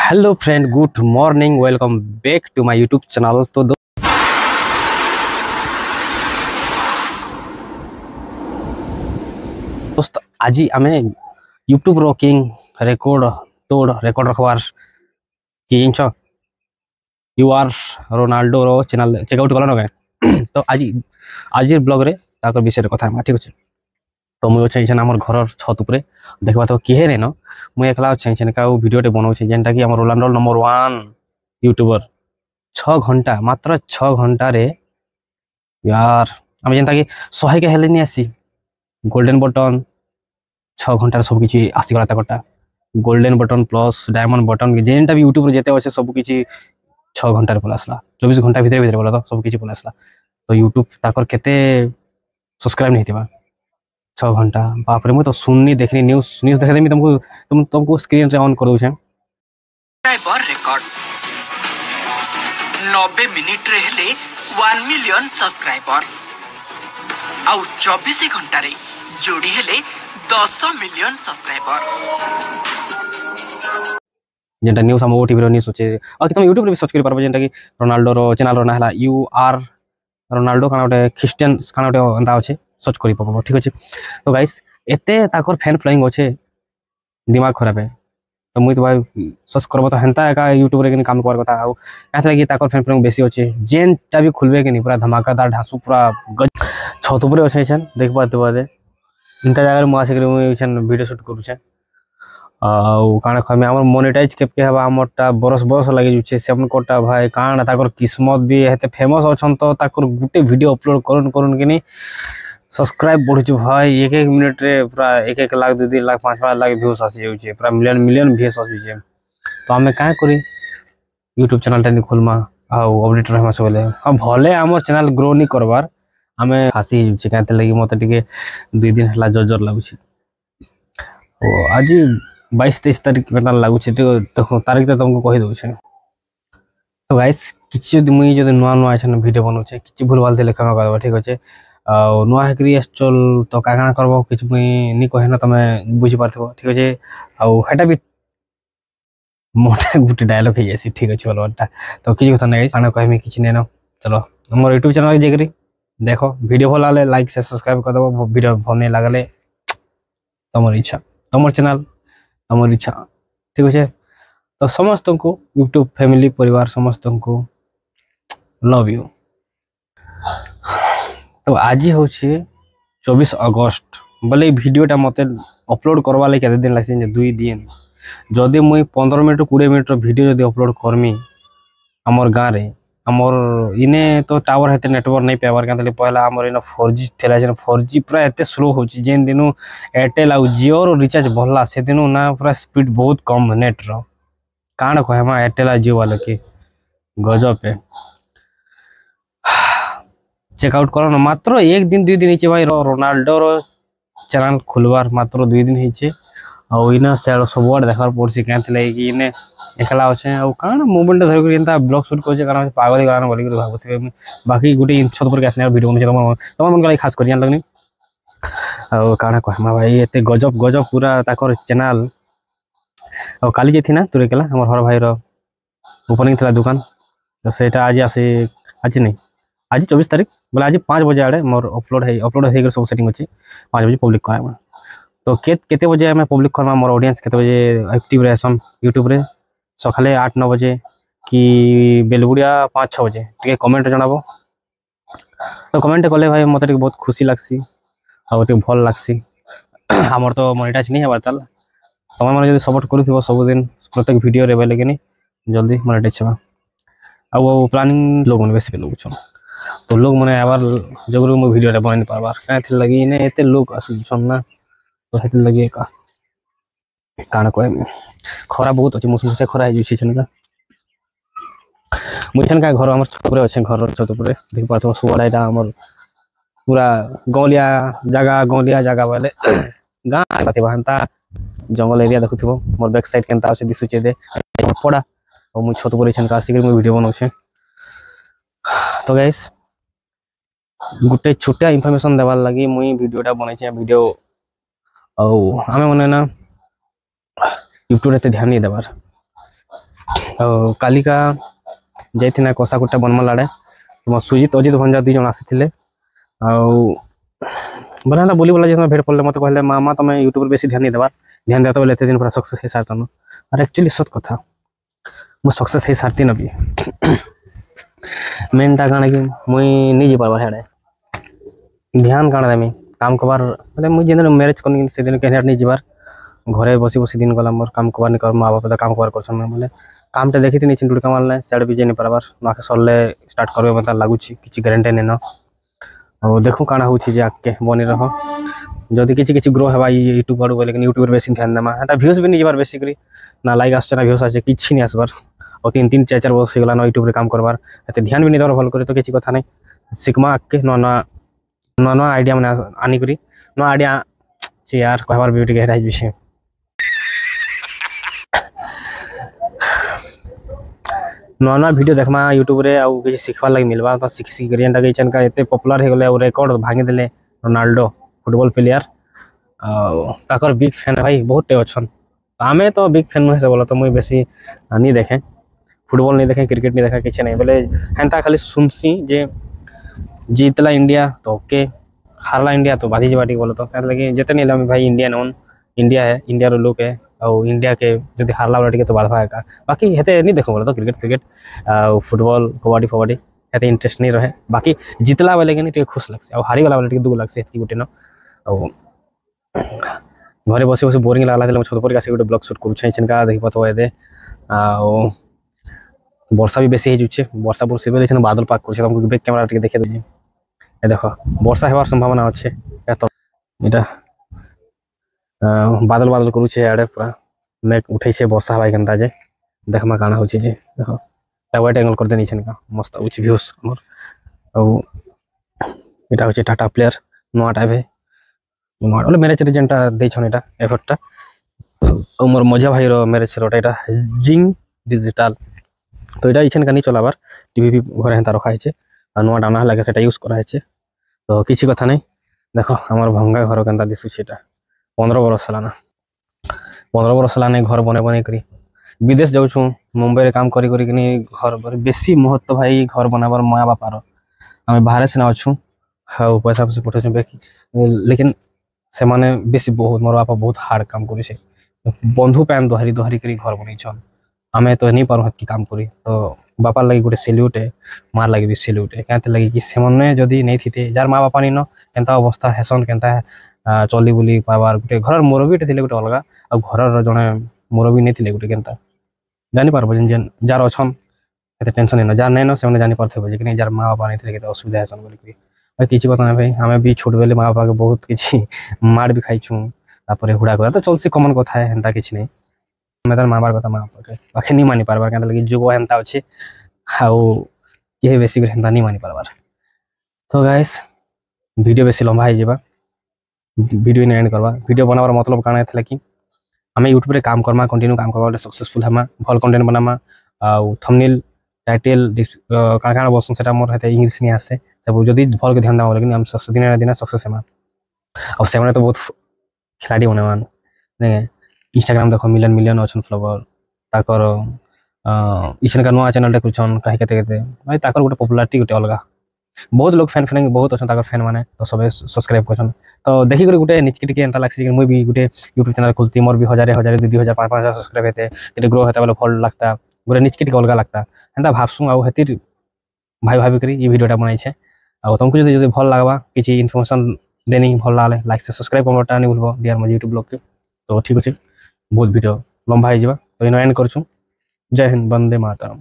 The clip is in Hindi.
Hello friend, good morning, welcome back to my YouTube channel. तो दोस्त आज आम यूट्यूब रो किंग रेकॉर्ड तोड़ रेकॉर्ड रखवार कि यू आर रोनाल्डो रो चैनल चेकआउट कल न तो आज ब्लॉग रे ताकर विषय कथा ठीक अच्छे। तो मुझे अच्छे आम घर छत उपर देखा तो किए नहीं न मुझे एकला अच्छे का भिडियोटे बनाऊे जेनटा कि रोनाल्डो नंबर 1 यूट्यूबर 6 घंटा मात्र 6 घंटा रे यार आम जेनता कि 100 के हेले नहीं आसी गोल्डन बटन 6 घंटा सब किसी आसीगला ताकटा golden button plus diamond button जेनटा भी यूट्यूब जिते अच्छे सब किसी 6 घंटा पल आसला 24 घंटा भितर बोला तो सब किसी पल आसला। तो यूट्यूब ताकर केते सब्सक्राइब नहीं थी 6 घंटा बाप रे मुझे तो सुननी देखनी न्यूज न्यूज देखा देमी तुमको स्क्रीन रे ऑन कर दूछे। रिकॉर्ड 90 मिनिट रे हेले 1 मिलियन सब्सक्राइबर आउ 24 घंटा रे जोड़ी हेले 10 मिलियन सब्सक्राइबर जेनटा न्यूज हम ओटीवी रो न्यूज होचे और कि तुम यूट्यूब रे भी सर्च कर पारबो जेनटा कि रोनाल्डो रो चैनल रो ना हला यू आर रोनाल्डो काना गोटे क्रिश्चियन काना गोटे अंदा अच्छे सर्च कर पाबो ठीक अच्छे। तो गाइस एते ताकर फैन फ्लोइंग अच्छे दिमाग खराब है तो मुझे तो भाई सर्च करबो तो हेंता का यूट्यूब रे काम कर कथा आ काथला कि ताकर फैन फ्लोइंग बेसी अच्छे जेनटा भी खुलबे कि नहीं पूरा धमाकादार ढासु पूरा छत ऊपर अच्छे छन देख पाते बादे इंता जगह मु आसे वीडियो शूट करूछे आउ काना खमे हमर मोनेटाइज केपके हवा हमरटा बरस बरस लागि जुछे सेवन कोटा भाई काना ताकर किस्मत भी हेते फेमस अछन तो ताकर गुटे वीडियो अपलोड करन करन कि सब्सक्राइब बढ़ुछ भाई एक एक मिनट रे पूरा 1 लाख 2 लाख 5 लाख व्यूज आसी जाउछे पूरा मिलियन मिलियन व्यूज आसी जे। तो हमें का करी यूट्यूब चैनल टा नि खोलमा आउ अपडेट रहमा सबले हम भले हमर चैनल ग्रो नि करबार हमें फासी जुछे काते लागि मते टिके 2 दिन हला जजर लागुछे ओ आज 22-23 तारीख में लगुच देखो तारीख तो तुमको कही दूचे। तो गाइस किसी मुई जो नुआ नुआ वीडियो बनाऊे कि भूल भाल क्षमा कर ठीक अच्छे नुआ है चल तो क्या करब कि मुई नी कहे ना तुम बुझी पार्थ ठीक अच्छे आटा भी मोटा गोटे डायलॉग हो जाए ठीक अच्छे भलटा। तो किसी कथा नहीं साण कहमी कि नहीं न चलो मोर यूट्यूब चैनल जाकर देख वीडियो भल लगे लाइक से सब्सक्राइब करदेव वीडियो भल नहीं लगले तुम इच्छा तुम चैनल तुम इच्छा ठीक अच्छे। तो समस्त को यूट्यूब फैमिली परिवार समस्त को लव यू। तो आज हूँ 24 अगस्त बोले भिडियोटा मत अपलोड करवा लगे केते दिन लगे 2 दिन जदि मुई 15 मिनट 20 मिनट वीडियो जदि अपलोड करमी आमर गाँव रे आमर इने तो टावर हेते नेटवर्क नहीं पाइबार क्या पहला आमर इन 4G थिला 4G पूरा एते स्लो होची जेन दिनु एयरटेल आ जियो रो रिचार्ज भरला से दिनु ना पूरा स्पीड बहुत कम नेट रो काण कहमा एयरटेल आ जियो वाले के गजब पे चेकआउट करो ना मात्र 1 दिन 2 दिन हिचे भाई रोनाल्डो रो चैनल खुलवार मात्र 2 दिन हिचे आउ इना से सबुआड देखार पड़सी क्या कि इने एकला अच्छे आ काण मोबाइल धर एंता ब्लॉग शूट कर कारण पागल गाना बोल भावुथे बाकी गोटे छत पर आसने वीडियो बन तुम मन खास कर लगनी आ काण कहमा भाई एते गजब गजब पूरा ताकर चैनल और काली जे थी ना तुरे केला हमर हर भाई रो ओपनिंग थला दुकान तो सेटा आज आसे आज नहीं आज 24 तारीख बोले आज 5 बजे आड़े मोर अपलोड है सब सेटिंग अच्छी 5 बजे पब्लिक कहमा। तो केते बजे मैं पब्लिक करवा मोर ऑडियंस केते बजे एक्टिव रहसन यूट्यूब रे सकाले 8-9 बजे कि बेलबुड़िया 5-6 बजे टे कमेंट जनाबो। तो कमेंट कले भाई मत बहुत खुशी लगसी और भल लगसी आमर तो मोनेटाइज नहीं हेबार ताल तुम मैंने सपोर्ट करूँ सबुदिन प्रत्येक वीडियो रे बोले कि जल्दी मोनेटाइज हेबा आउ प्लानिंग लोग मैंने बेसी लोग तो लोग मैंने आबार जगह मो वीडियो बन नहीं पार्बार क्या लगी इन्हें एत लोग आसन ना तो हेत लगे का काण कह खरा बहुत अच्छे मुसमुस खरा है मुझे क्या घर आम छत अच्छे घर छत देख पार्थ सुबह आम पूरा गौलिया जगह बोले गाँव हेन्ता जंगल एरिया देखुव मोर बैक साइड केनता अच्छे दिशुचे दे पड़ा और मुझे छत पर आसिक वीडियो बनाऊे। तो गाइस गोटे छोटा इनफॉरमेशन देवार लगी मुई वीडियोटा बनाई वीडियो आउ आमे मने ना यूट्यूब रे ध्यान नहीं देवार ଆଉ କାଲିକା ଯାଇଥିନା କଷାକୁଟା ବନମାଳ ଆଡ଼େ ତୁମ ସୁଜିତ ଅଜିତ ଭଞ୍ଜା 2 ଜଣ ଆସିଥିଲେ ଆଉ ବୋଲେ ହେନ୍ତା ବୁଲି ବୁଲା ଯେତେବେଳେ ଭେଟ ପଡ଼ିଲେ ମୋତେ କହିଲେ ମାମା ତମେ ୟୁଟ୍ୟୁବରେ ବେଶୀ ଧ୍ୟାନ ଦେବା ଧ୍ୟାନ ଦେବା ବୋଲେ ଏତେ ଦିନ ପୁରା ସକ୍ସେସ୍ ହେଇସାରିତନ ଆର୍ ଆକ୍ଚୁଆଲି ସତ କଥା ମୁଁ ସକ୍ସେସ୍ ହେଇସାରିତି ନବି ମେନ୍ଟା କାଣା କି ମୁଇଁ ନେଇ ଯାଇପାରବା ସିଆଡ଼େ ଧ୍ୟାନ କାଣା ଦେମି କାମ କବାର ବୋଲେ ମୁଇଁ ଯେଦିନ ମ୍ୟାରେଜ୍ କରିନି ସେଦିନ କେହି ନେଇ ଯିବାର ଘରେ ବସି ବସି ଦିନ ଗଲା ମୋର କାମ କବାର ନି କର ମା ବାପା କାମ କବାର କରଛନ୍ ବୋଲେ କାମଟା ଦେଖିଥିଲି ଚିନ୍তুଡ଼ି କାମ ନାହିଁ ସିଆଡ଼େ ବି ଯାଇ ନି ପାରବାର ନୂଆକେ ସରିଲେ ଷ୍ଟାର୍ଟ କରିବେ ମୋତେ ଲାଗୁଛି କିଛି ଗ୍ୟାରେଣ୍ଟି ନେନ ଆଉ ଦେଖୁ କାଣା ହେଉଛି ଯେ ଆଗକେ ବନି ରହ ଯଦି କିଛି କିଛି ଗ୍ରୋ ହେବା ୟୁଟ୍ୟୁବ ଆଡ଼ୁ ବୋଲେ ୟୁଟ୍ୟୁବରେ ବେଶୀ ଧ୍ୟାନ ଦେମା ହେଟା ଭ୍ୟୁଜ୍ ବି ନେଇଯିବାର ବେଶୀ କରି ନା ଲାଇକ୍ ଆସୁଛେ ନା ଭ୍ୟୁଜ୍ ଆସୁଛେ କିଛି ନି ଆସିବାର ଆଉ 3 4 ବର୍ଷ ହେଇଗଲା ନା ୟୁଟ୍ୟୁବରେ କାମ କରବାର ଏତେ ଧ୍ୟାନ ବି ନେଇ ଦେବାର ଭଲ କରି ତ କିଛି କଥା ନାହିଁ ଶିଖମା ଆଗକେ ନୂଆ ନୂଆ ଆଇଡ଼ିଆ ମାନେ ଆନିକରି ନୂଆ ଆଇଡ଼ିଆ ସେ यार कहबार भी ଟିକେ ହେରା ହେଇଯିବି ନୂଆ ନୂଆ ଭିଡ଼ିଓ ଦେଖମା ୟୁଟ୍ୟୁବରେ ଆଉ କିଛି ଶିଖବାର୍ ଲାଗି ମିଲବା ତ ଶିଖି କରି ଯେନ୍ଟାକି ଏଛେନକା ଏତେ ପପୁଲାର ହେଇଗଲେ ଆଉ ରେକର୍ଡ ଭାଙ୍ଗିଦେଲେ ରୋନାଲ୍ଡୋ ଫୁଟବଲ ପ୍ଲେୟାର ଆଉ ତାଙ୍କର ବିଗ୍ ଫ୍ୟାନ୍ ଭାଇ ବହୁତଟେ ଅଛନ୍ ଆମେ ତ ବିଗ୍ ଫ୍ୟାନ୍ ନୁହେଁ ସେ ବୋଲ ତ ମୁଇଁ ବେଶୀ ନି ଦେଖେ ଫୁଟବଲ ନି ଦେଖେ କ୍ରିକେଟ ନି ଦେଖେ କିଛି ନାହିଁ ବୋଲେ ହେନ୍ତା ଖାଲି ଶୁଣସି ଯେ जीतला इंडिया तो ओके हारला इंडिया तो बाधी जवा बोलो तो क्या लगे जितने नहीं भाई इंडियन ओन इंडिया है इंडिया रो लोग है और इंडिया के जो हारला वाला टिके तो बाधा है बाकी हेते नहीं देखो बोलो तो क्रिकेट क्रिकेट फुटबॉल कबड्डी फबड्डी हेते इंटरेस्ट नहीं रहे बाकी जितला वाले के नहीं खुश लगसे और हारी वाला टिके दुख लगसे हेती गुटे न और घरे बसी बसी बोरिंग लागला छत पर आसी गुटे ब्लॉग शूट करू छै छिनका देखि पतो एदे वर्षा भी बेसी हो वर्षा बुर्षी बेले बादल पाक कर बैक कैमरा टे देखे देजी देख वर्षा होवार संभावना अच्छे तो इटा बादल बादल करुचे आड़े पूरा मेघ उठे वर्षा हवा केनता जे देखमा काना हो देख वाइट एंगल कर देनी का मस्त अच्छे भ्यूज आमर आटा हूँ टाटा प्लेयर नुआ टाइप है बोले मैरेज जेनटा देछन एटा एफर्टटा मोर मजा भाई मैरेज रोटा जिंग डिजिटल तो ये इछन का नहीं चलाबार टीवी भी घरे हेन्ता रखा है नुआ डाना लगे से यूज कराई तो किसी कथा नहीं देख आम भंगा घर के दिशुचे 15 बरस है 15 बरस है घर बने बने करी विदेश जाऊँ मुंबई काम करी घर बेसी महत्व भाई घर बनाबार माँ बापार आम बाहर सीना अच्छू हाँ पैसा पैसा पठे लेकिन से माने बेसी बहुत मोर बापा बहुत हार्ड काम करे बंधु पैन दोहारी दोहारी कर घर बनईछन आमे तो नहीं पारू हतकी काम करी तो बापा लगी गोटे सेल्यूट है मार लगी भी सेल्यूट है क्या लगी कि से जदि नहीं थी जार माँ बापा नीन केनता अवस्था हेसन केनता चली बुली पाबार गोटे घर मुरबी थे गोटे अलग आ घर जड़े मुरबी नहीं थे गोटे केनता जानी पार्ब जेन जार अच्छन एत टेंशन नहीं जार नहीं से जानी पार्थे कि जार माँ बापा नहीं थे असुविधा हेसन बोलिक किसी कथा ना भाई आम भी छोट बेले माँ बापा के बहुत किसी मार भी खाईछू हुड़ा कर तो चलसी कमन कथा है हेन्ता किसी नहीं मैं तार मारबार कथा माँ बापा बाकी नहीं मानी पार्बार क्या लगे जुग हेन्ता अच्छे आउ ये बेसी हेन्ता नहीं मानी पार्बार तो गाइस वीडियो बेसी लंबा हो वीडियो नहीं एंड करवा वीडियो बनाबार मतलब काना है कि आम यूट्यूब काम करमा कंटिन्यू काम करवा सक्सेसफुल हमा भल कंटेंट बनामा आउ थंबनेल टाइटल काना बसन से मोर हेते इंग्लिश नहीं आसे सब जदि भल के ध्यान देवा लेकिन हम दिन दिन सक्सेस हेमा और से तो बहुत खिलाड़ी बनेमान इंस्टाग्राम देखो मिलियन मिलियन अच्छन फॉलोवर ताकर इछन का नुआ चैनल देखुछन कहीं केते भाई ताकर गोटे पॉपुलैरिटी गोटे अलग बहुत लोग फैन फैन बहुत अच्छन ताकर फैन माने तो सब सब्सक्राइब करछन तो देखि कर गोटे निचके टिके एंता लागसी कि मुई भी गोटे यूट्यूब चैनल खुलती मोर भी 1000 2000 5000 सब्सक्राइब हेते तेरे ग्रो हेता बोले भल लगता गोटे निचके टिके अलग लगता एंता भाबसु आ हेतिर भाई भाभी करी ये वीडियोटा बनाई छे आ तुमको जदि भल लागबा किछि इन्फॉर्मेशन देनी भल लागले लाइक से सब्सक्राइब करबा नहीं भूलबो डियर मो यूट्यूब ब्लॉग के तो ठीक अछि बहुत वीडियो लंबा हो तो इन एंड कर जय हिंद वंदे मातरम।